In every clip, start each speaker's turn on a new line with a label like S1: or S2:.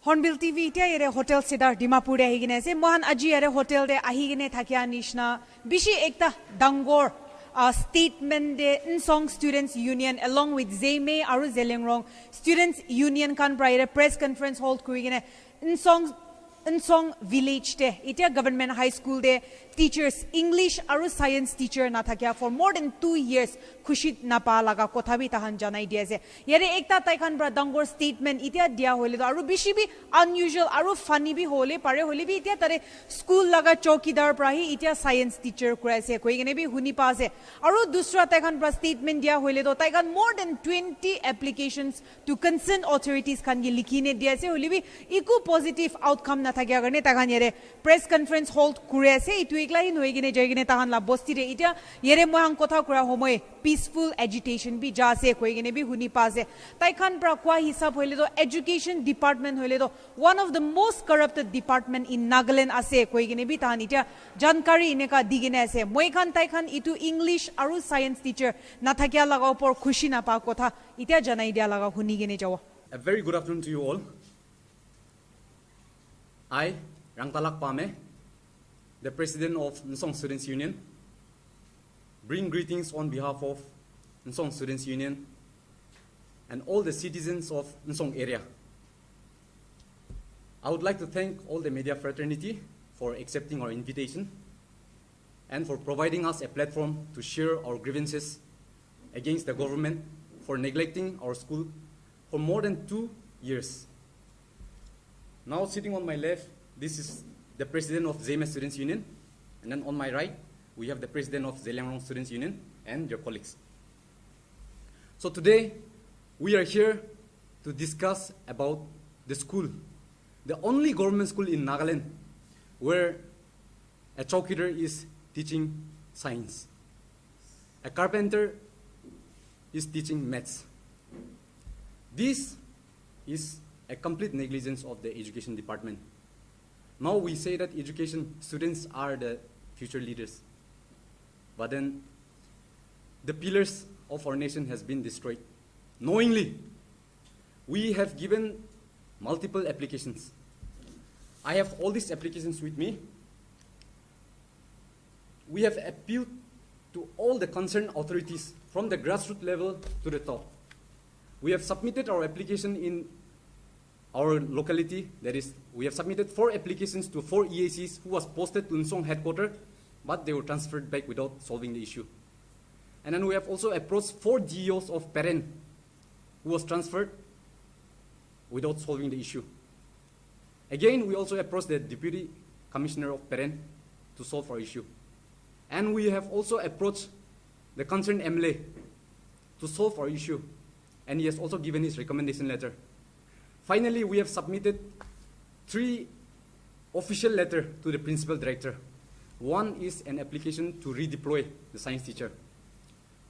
S1: Hornbill TV tia yere hotel sedar Dimapur ahi gine ase mohan aji yere hotel de ahi gine thakia nishna bishi ekta dangor statement de Nsong Students Union along with Zeme aru Zelengrong Students Union kan prayer press conference hold kuri gine Nsong village de itia government high school de teachers English aru science teacher na thakia for more than 2 years khushit na pa laga kotha bi tahan janai dia ase yare ekta taikhan bra dangor statement itia dia hoile aru bishi bi unusual aru funny bi hole pare hole bi itia tare school laga Chowkidar prahi itia science teacher kura ase koi gene bi huni pa ase aru dusra taikhan bra statement dia hoile to taikhan more than 20 applications to concerned authorities kan gi likhine dia ase hole bi iku positive outcome na thakia garne taikhan yare press conference hold kure ase itu ekla hin hoigine jaigine tahan la bosti re itia yere mohang kotha kura homoy peaceful agitation bi ja se koi gene bi huni pa ase taikhan pra kwa hisab hoile to education department hoile to one of the most corrupted department in Nagaland ase koi gene bi tahan itia jankari ineka digine ase moi khan taikhan itu English aru science teacher na thakia laga upor khushi na pa kotha itia janai dia laga huni gene jawa.
S2: A very good afternoon to you all. I, Rangtalak Pame, the President of Nsong Students Union, bring greetings on behalf of Nsong Students Union and all the citizens of Nsong area. I would like to thank all the media fraternity for accepting our invitation and for providing us a platform to share our grievances against the government for neglecting our school for more than 2 years. Now sitting on my left, this is the President of Zeme Students Union, and then on my right, we have the President of Zelengrong Students Union and their colleagues. So today, we are here to discuss about the school, the only government school in Nagaland where a Chowkidar is teaching science, a carpenter is teaching maths. This is a complete negligence of the education department. Now we say that education students are the future leaders, but then the pillars of our nation has been destroyed. Knowingly, we have given multiple applications. I have all these applications with me. We have appealed to all the concerned authorities from the grassroots level to the top. We have submitted our application in our locality, that is, we have submitted 4 applications to 4 EACs who was posted to Nsong headquarters, but they were transferred back without solving the issue. And then we have also approached 4 GOs of Peren who was transferred without solving the issue. Again, we also approached the Deputy Commissioner of Peren to solve our issue. And we have also approached the concerned MLA to solve our issue, and he has also given his recommendation letter. Finally, we have submitted 3 official letters to the principal director. 1 is an application to redeploy the science teacher.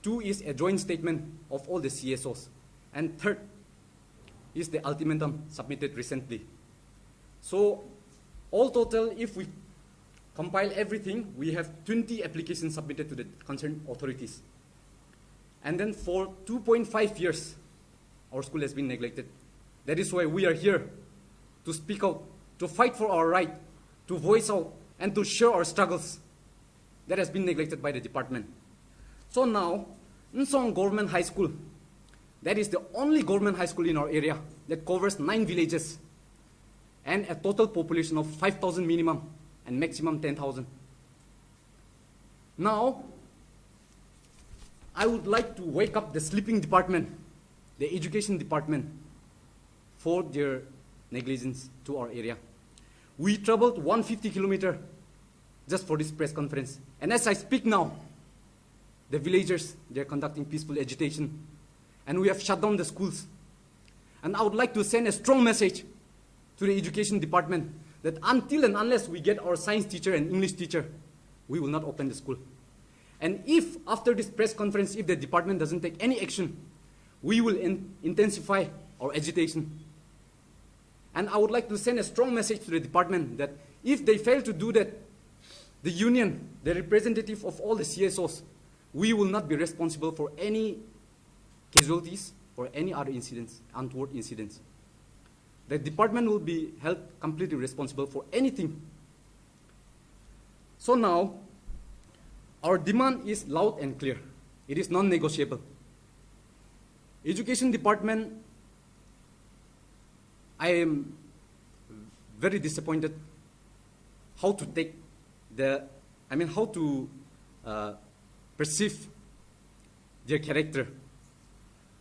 S2: 2 is a joint statement of all the CSOs. And 3rd is the ultimatum submitted recently. So, all total, if we compile everything, we have 20 applications submitted to the concerned authorities. And then for 2.5 years, our school has been neglected. That is why we are here to speak out, to fight for our right, to voice out, and to share our struggles that has been neglected by the department. So now, Nsong Government High School, that is the only government high school in our area that covers 9 villages and a total population of 5,000 minimum and maximum 10,000. Now, I would like to wake up the sleeping department, the education department, for their negligence to our area. We traveled 150 kilometers just for this press conference. And as I speak now, the villagers, they're conducting peaceful agitation. And we have shut down the schools. And I would like to send a strong message to the education department that until and unless we get our science teacher and English teacher, we will not open the school. And if after this press conference, if the department doesn't take any action, we will intensify our agitation. And I would like to send a strong message to the department that if they fail to do that, the union, the representative of all the CSOs, we will not be responsible for any casualties or any other incidents, untoward incidents. the department will be held completely responsible for anything. So now, our demand is loud and clear. It is non-negotiable. Education department, I am very disappointed how to take how to perceive their character.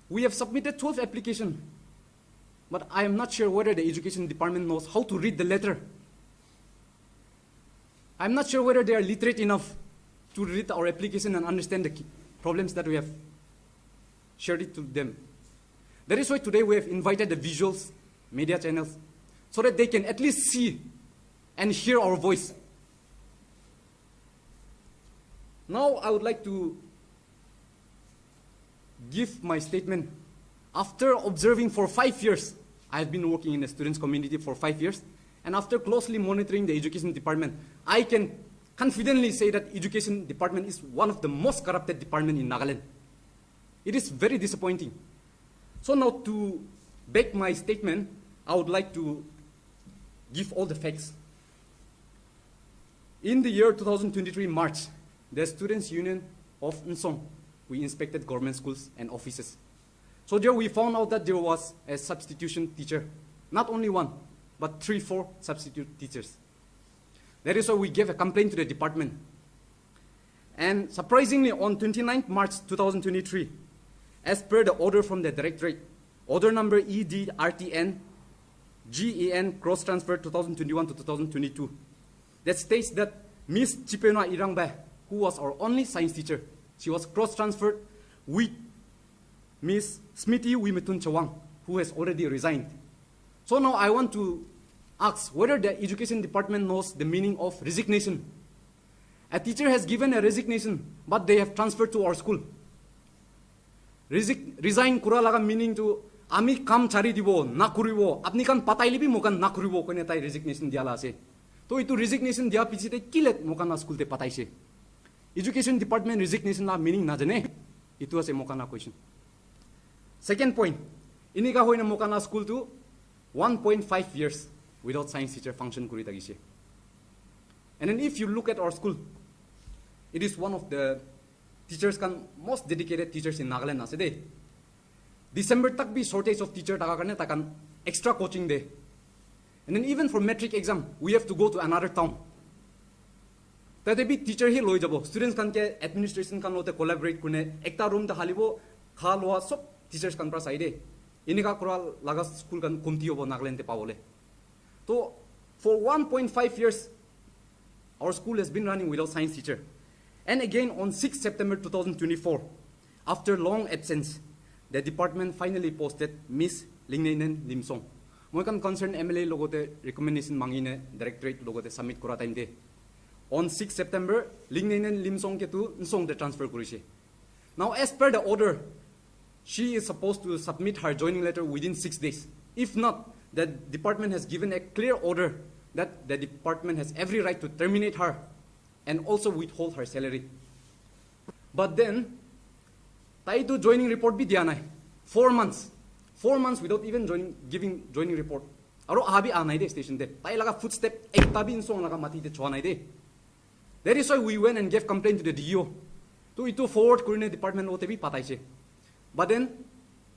S2: We have submitted 12 applications, but I am not sure whether the education department knows how to read the letter. I'm not sure whether they are literate enough to read our application and understand the problems that we have shared it to them. That is why today we have invited the visuals, media channels, so that they can at least see and hear our voice. Now I would like to give my statement. After observing for 5 years, I have been working in the students' community for 5 years, and after closely monitoring the education department, I can confidently say that education department is one of the most corrupted department in Nagaland. It is very disappointing. So now to back my statement, I would like to give all the facts. In the year 2023 March, the Students' Union of Nsong, we inspected government schools and offices. So there we found out that there was a substitution teacher. Not only one, but 3-4 substitute teachers. That is why we gave a complaint to the department. And surprisingly, on 29th March 2023, as per the order from the directorate, order number EDRTN GEN cross transfer 2021 to 2022, that states that Miss Chipena Irangba, who was our only science teacher, she was cross transferred with Miss Smithy Wimetun Chawang, who has already resigned. So now I want to ask whether the education department knows the meaning of resignation. A teacher has given a resignation, but they have transferred to our school. Resign kura laga meaning to ami kam chari dibo na kuribo apni kan patai libi mokan na kuribo kone tai resignation diala ase. To itu resignation dia pichi te kilet mokan na school te patai se. Education department resignation la meaning na jane. Itu ase mokan na question. Second point, ini ka hoina mokan na school to 1.5 years without science teacher function kuri tagise. And then if you look at our school, it is one of the teachers kan most dedicated teachers in Nagaland ase de. December tak bi shortage of teacher taka karne takan extra coaching de. And then even for metric exam, we have to go to another town. Tate bi teacher hi loi jabo. Students kan ke administration kan lote collaborate kune ekta room ta halibo khalwa sob teachers kan pra saide. Inika kura laga school kan kumti hobo Nagaland te pawole. So for 1.5 years, our school has been running without science teacher. And again, on 6 September 2024, after long absence, the department finally posted Miss Lingnainen Limsong. Moi kan concern MLA logote recommendation mangine directorate logote submit kora time de. On 6 September, Lingnainen Limsong ke tu nsong the transfer kurise. Now, as per the order, she is supposed to submit her joining letter within 6 days. If not, the department has given a clear order that the department has every right to terminate her and also withhold her salary. But then, tayo joining report bi diyanay. 4 months. 4 months without even giving joining report. Aro ahabi anay de station de. Tayo laga footstep ektabi insong laga mati de chuanay de. That is why we went and gave complaint to the DO. To ito forward kurine department OTB patay siya. But then,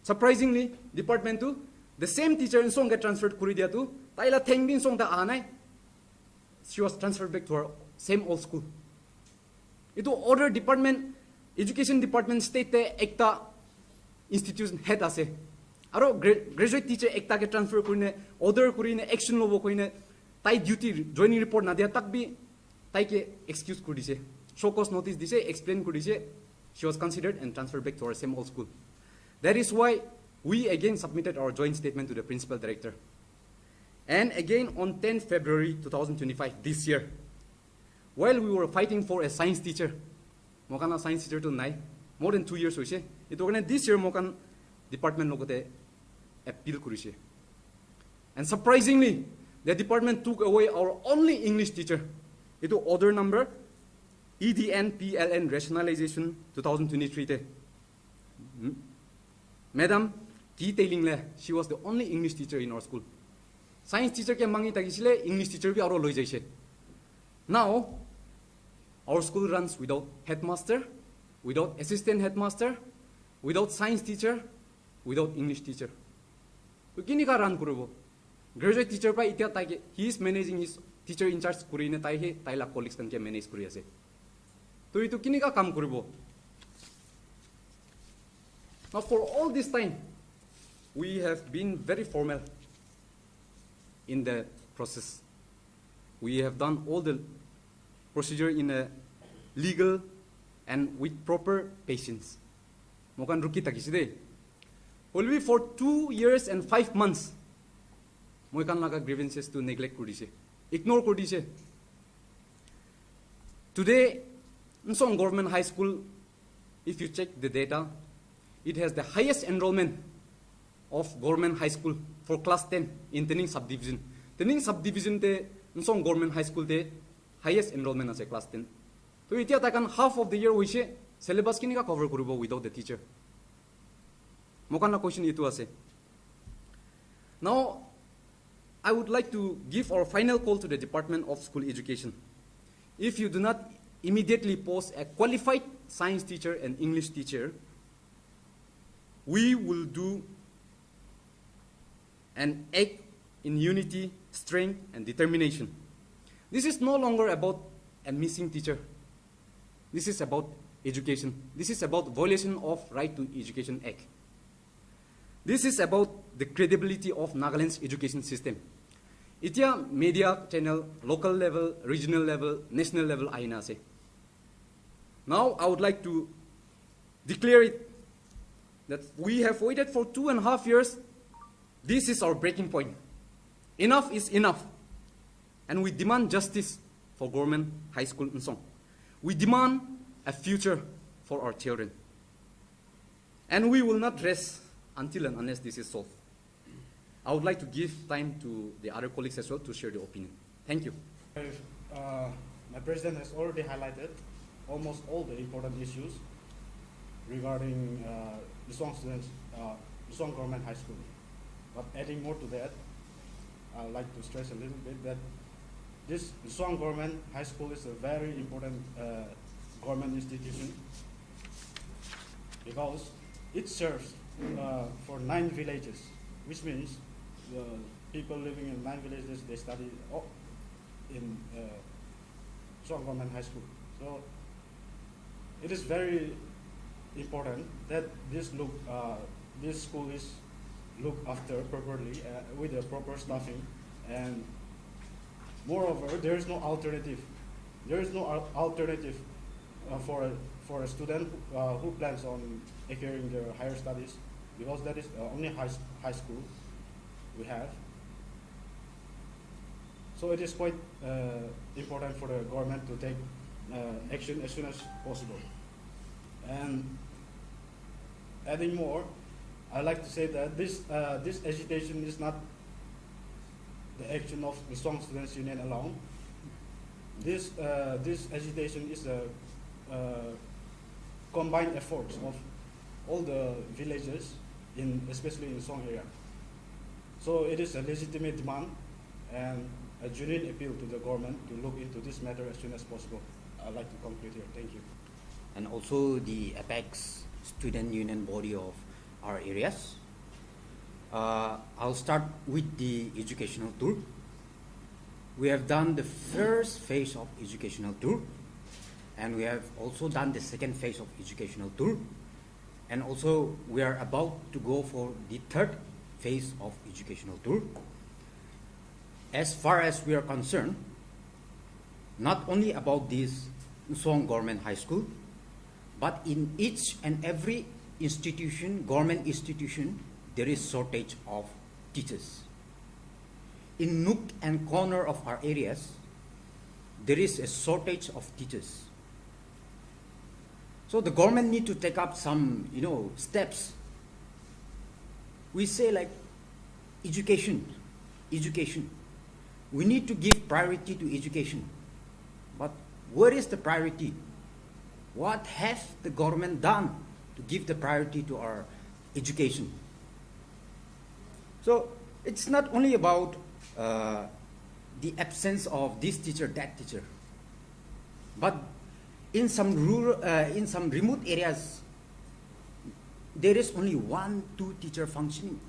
S2: surprisingly, department to the same teacher insong get transferred kuri dia to. Tayo la teng bin song da anay. She was transferred back to her same old school. Ito order department, education department state te ekta institution head ase. Aro graduate teacher ekta ke transfer kurine, order kurine, action lobo kurine, tai duty joining report na dia tak bi tai ke excuse kuri dise. Show cause notice dise, explain kuri dise. She was considered and transferred back to her same old school. That is why we again submitted our joint statement to the principal director. And again on 10 February 2025 this year, while we were fighting for a science teacher, mokan science teacher to nai, more than 2 years hoise. Ito kane this year mokan department logote appeal kurise. And surprisingly, the department took away our only English teacher. Ito order number EDNPLN rationalization 2023 te. Madam, detailing le, she was the only English teacher in our school. Science teacher ke mangi tagisile, English teacher bi aro loi jaise. Now, our school runs without headmaster, without assistant headmaster, without science teacher, without English teacher. So kini ka run kurubo. Graduate teacher pa itia taike, he is managing his teacher in charge kurine taihe, taila colleagues kan ke manage kuri ase. So itu kini ka kam kurubo. Now for all this time, we have been very formal in the process. We have done all the procedure in a legal and with proper patience. Mokan ruki takiside. Only for 2 years and 5 months, mokan laga grievances to neglect kurdise, ignore kurdise. Today, Nsong Government High School, if you check the data, it has the highest enrollment of government high school for class 10 in Tening subdivision. Tening subdivision te Nsong Government High School te highest enrollment as a class 10. So itia takan half of the year wishe syllabus kini ka cover kurubo without the teacher. Mokan na question itu ase. Now, I would like to give our final call to the Department of School Education. If you do not immediately post a qualified science teacher and English teacher, we will do an act in unity, strength, and determination. This is no longer about a missing teacher. This is about education. This is about violation of Right to Education Act. This is about the credibility of Nagaland's education system. Itia media channel, local level, regional level, national level aina se. Now I would like to declare it that we have waited for 2.5 years. This is our breaking point. Enough is enough. And we demand justice for government high school in Nsong. We demand a future for our children. And we will not rest until and unless this is solved. I would like to give time to the other colleagues as well to share their opinion. Thank you.
S3: My president has already highlighted almost all the important issues regarding Nsong students, Nsong Government High School. But adding more to that, I would like to stress a little bit that this Nsong Government High School is a very important government institution because it serves for 9 villages, which means the people living in 9 villages, they study in Nsong Government High School. So it is very important that this school is looked after properly with the proper staffing, and moreover, there is no alternative. There is no alternative for a student who plans on acquiring their higher studies, because that is the only high school we have. So it is quite important for the government to take action as soon as possible. And adding more, I'd like to say that this agitation is not the action of the Nsong Students Union alone. This agitation is a combined efforts of all the villages, especially in Nsong area. So it is a legitimate demand and a genuine appeal to the government to look into this matter as soon as possible. I'd like to conclude here. Thank you.
S4: And also the apex student union body of our areas. I'll start with the educational tour. We have done the first phase of educational tour, and we have also done the second phase of educational tour, and also we are about to go for the third phase of educational tour. As far as we are concerned, not only about this Nsong Government High School, but in each and every institution, government institution, there is shortage of teachers. In nook and corner of our areas, there is a shortage of teachers. So the government need to take up some, steps. We say like education. We need to give priority to education. But where is the priority? What has the government done to give the priority to our education? So it's not only about the absence of this teacher, that teacher. But in some rural, in some remote areas, there is only 1-2 teacher functioning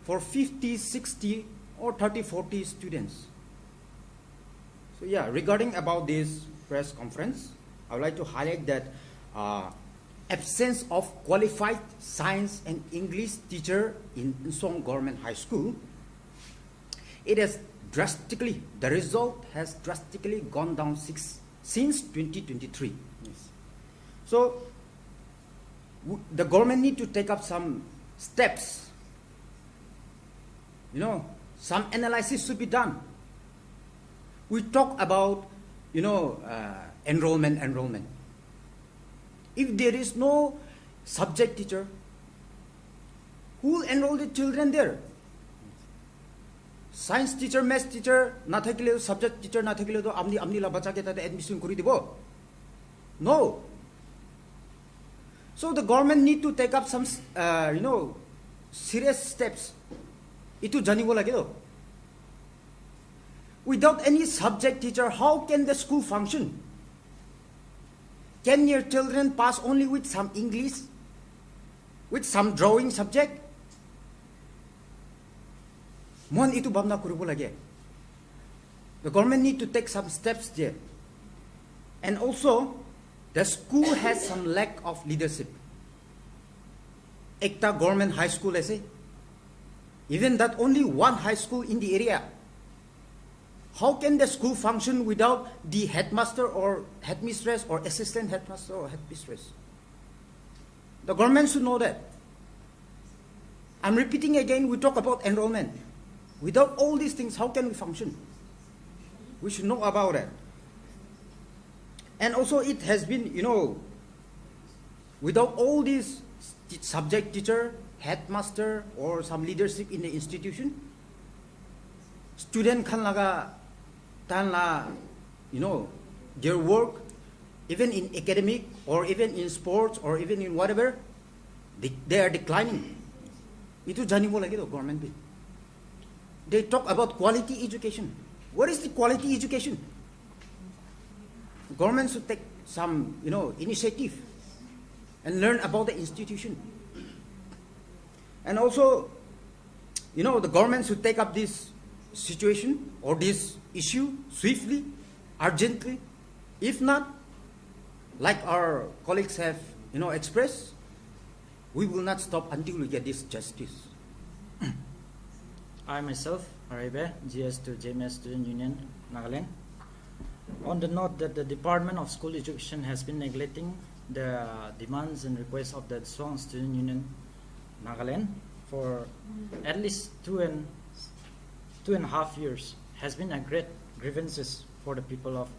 S4: for 50, 60, or 30, 40 students. So yeah, regarding about this press conference, I would like to highlight that absence of qualified science and English teacher in Song Government High School, it has drastically, the result has drastically gone down since 2023. Yes. So the government need to take up some steps. You know, some analysis should be done. We talk about, you know, enrollment. If there is no subject teacher, who will enroll the children there? Science teacher, math teacher, na thakile, subject teacher na thakile, to amni la bacha ke tate admission kori dibo. No. So the government need to take up some, you know, serious steps. Itu janibo lagi do. Without any subject teacher, how can the school function? Can your children pass only with some English, with some drawing subject? Mon itu bamna kuribo lagi. The government need to take some steps there. And also, the school has some lack of leadership. Ekta government high school aise. Even that only one high school in the area. How can the school function without the headmaster or headmistress or assistant headmaster or headmistress? The government should know that. I'm repeating again, we talk about enrollment. Without all these things, how can we function? We should know about it. And also it has been, you know, without all these subject teacher, headmaster, or some leadership in the institution, student kan laga tan la, you know, their work, even in academic or even in sports or even in whatever, they are declining. Itu janibo lagi to government bill. They talk about quality education. What is the quality education? Government should take some, you know, initiative and learn about the institution. And also, you know, the government should take up this situation or this issue swiftly, urgently. If not, like our colleagues have, you know, expressed, we will not stop until we get this justice.
S5: I myself, Aribe, GS to JMS Student Union, Nagaland. On the note that the Department of School Education has been neglecting the demands and requests of the Song Student Union, Nagaland, for at least two and a half years, has been a great grievances for the people of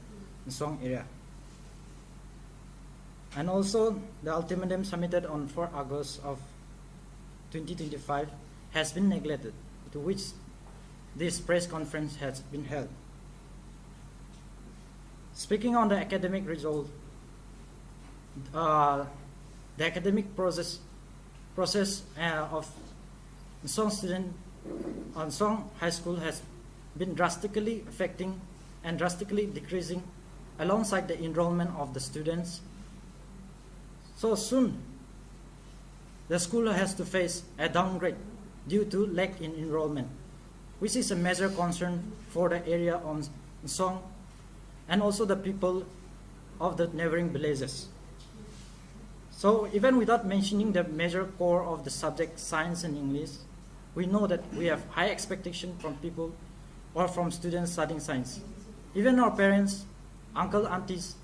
S5: the Song area. And also, the ultimatum submitted on 4 August of 2025 has been neglected, to which this press conference has been held. Speaking on the academic result, the academic process of Song student on Song High School has been drastically affecting and drastically decreasing alongside the enrollment of the students. So soon, the school has to face a downgrade due to lack in enrollment, which is a major concern for the area on Song and also the people of the neighboring villages. So even without mentioning the major core of the subject science and English, we know that we have high expectation from people or from students studying science. Even our parents, uncle, aunties,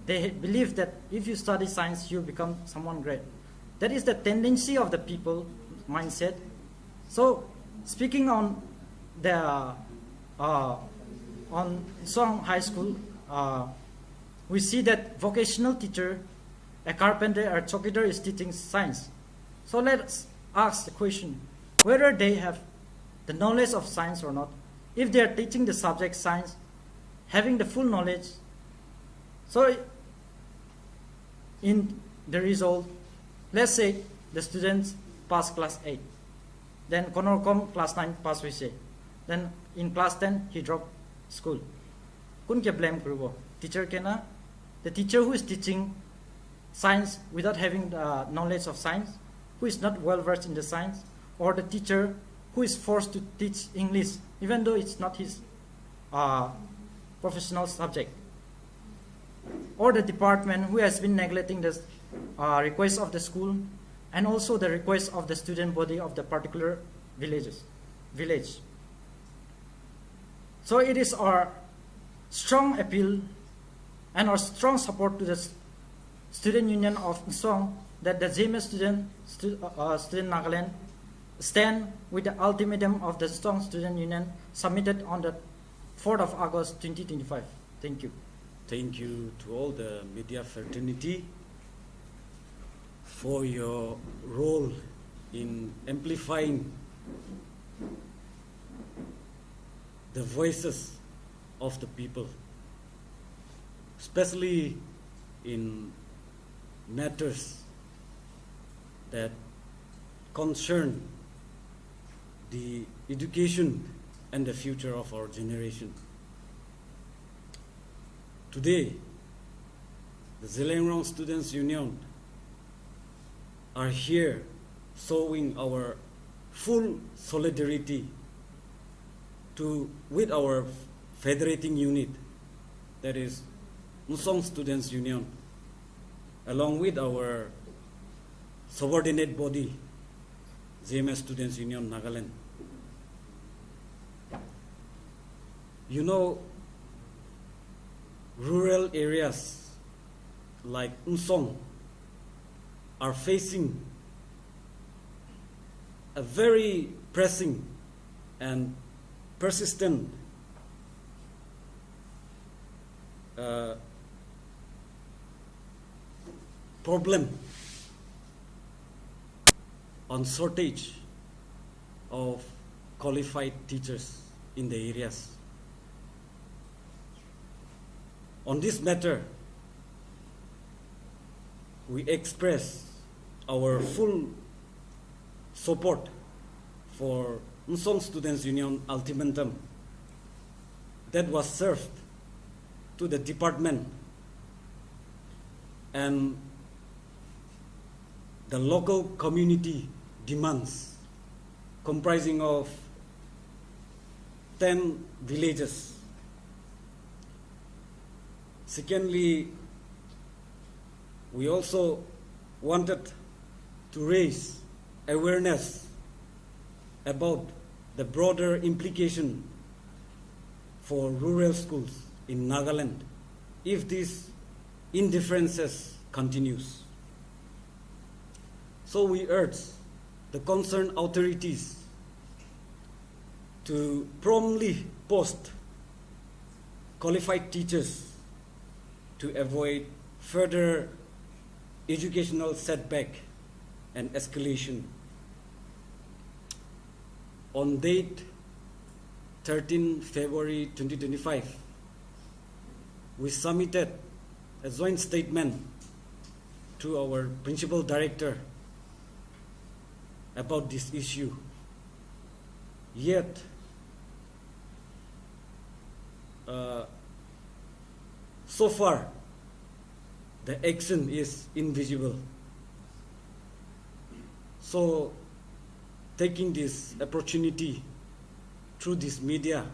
S5: they believe that if you study science, you become someone great. That is the tendency of the people mindset. So speaking on the on Song High School, we see that vocational teacher, a carpenter or Chowkidar is teaching science. So let's ask the question, whether they have the knowledge of science or not. If they are teaching the subject science, having the full knowledge, so in the result, let's say the students pass class 8, then Konorkom class 9 pass we say, then in class 10 he dropped school. Kun ke blame krubo? Teacher ke na? The teacher who is teaching science without having the knowledge of science, who is not well versed in the science, or the teacher who is forced to teach English even though it's not his professional subject, or the department who has been neglecting the request of the school and also the request of the student body of the particular village. So it is our strong appeal and our strong support to the student union of Nsong that the JMS student Nagaland stand with the ultimatum of the Nsong Student Union submitted on the 4th of August 2025. Thank you.
S6: Thank you to all the media fraternity for your role in amplifying the voices of the people, especially in matters that concern the education and the future of our generation. Today, the Zhelengrong Students Union are here showing our full solidarity with our federating unit, that is Nsong Students Union, along with our subordinate body, JMS Students Union Nagaland. You know, rural areas like Nsong are facing a very pressing and persistent problem on shortage of qualified teachers in the areas. On this matter, we express our full support for Nsong Students Union ultimatum that was served to the department and the local community demands, comprising of 10 villages. Secondly, we also wanted to raise awareness about the broader implication for rural schools in Nagaland if these indifferences continues. So we urge the concerned authorities to promptly post qualified teachers to avoid further educational setback and escalation. On date 13 February 2025, we submitted a joint statement to our principal director about this issue. Yet, so far, the action is invisible. So, taking this opportunity through this media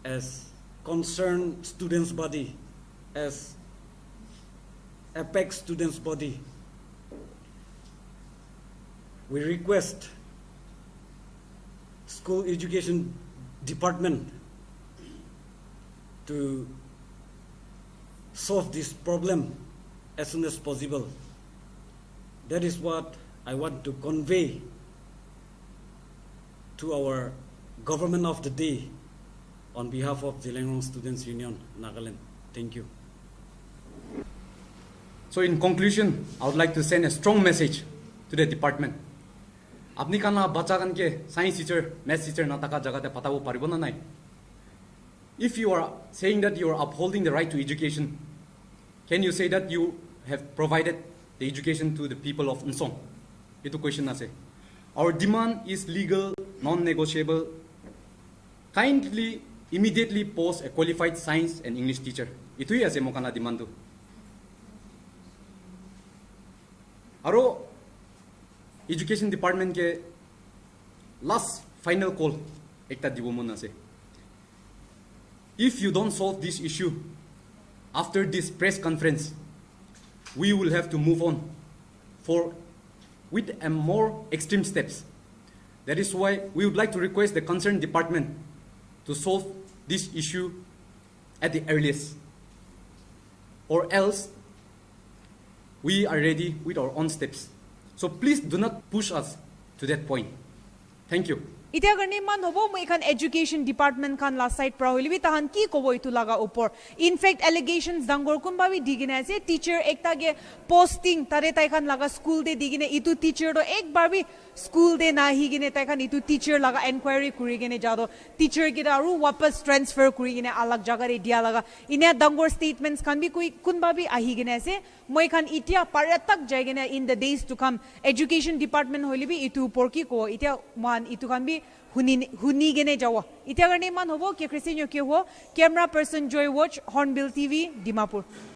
S6: as concerned students' body, as apex students' body, we request school education department to solve this problem as soon as possible. That is what I want to convey to our government of the day on behalf of Zhelengrong Students Union, Nagaland. Thank you.
S2: So in conclusion, I would like to send a strong message to the department. আপনি কানা বাচ্চা কানকে science teacher math teacher না থাকা জায়গাতে পাঠাব পারিব না নাই? If you are saying that you are upholding the right to education, can you say that you have provided the education to the people of Nsong? Itu question আছে. Our demand is legal, non-negotiable, kindly immediately post a qualified science and English teacher. Itu hi ase mokana demand tu. Aro education department ke last final call ekta dibo mon ase. If you don't solve this issue after this press conference, we will have to move on with a more extreme steps. That is why we would like to request the concerned department to solve this issue at the earliest. Or else, we are ready with our own steps. So please do not push us to that point. Thank you.
S1: इत्या करने मान होबो मैं इखान education department खान last side पर होली भी तहन की कोबो इतु लगा ऊपर इनफैक्ट एलिगेशंस दंगोर कुंबा भी दिगिने से टीचर एकता के पोस्टिंग तारे ताई खान लगा स्कूल दे दिगिने इतु टीचर तो एक बार भी स्कूल दे ना ही गिने ताई खान इतु टीचर लगा इंक्वायरी कुरी गिने जादो टीचर की दारू वापस ट्रांसफर कुरी गिने अलग जगह रे दिया लगा इन्हें दंगोर स्टेटमेंट्स खान भी कोई कुंबा भी आही गिने से मैं खान इतिया पर तक जाएगिने in the days to come education department होली भी इतु ऊपर की को इतिया मान इतु खान भी हुनी गेने जावा इत्या करने मान होबो के क्रिस्टियन यो के हो camera person Joy watch hornbill TV Dimapur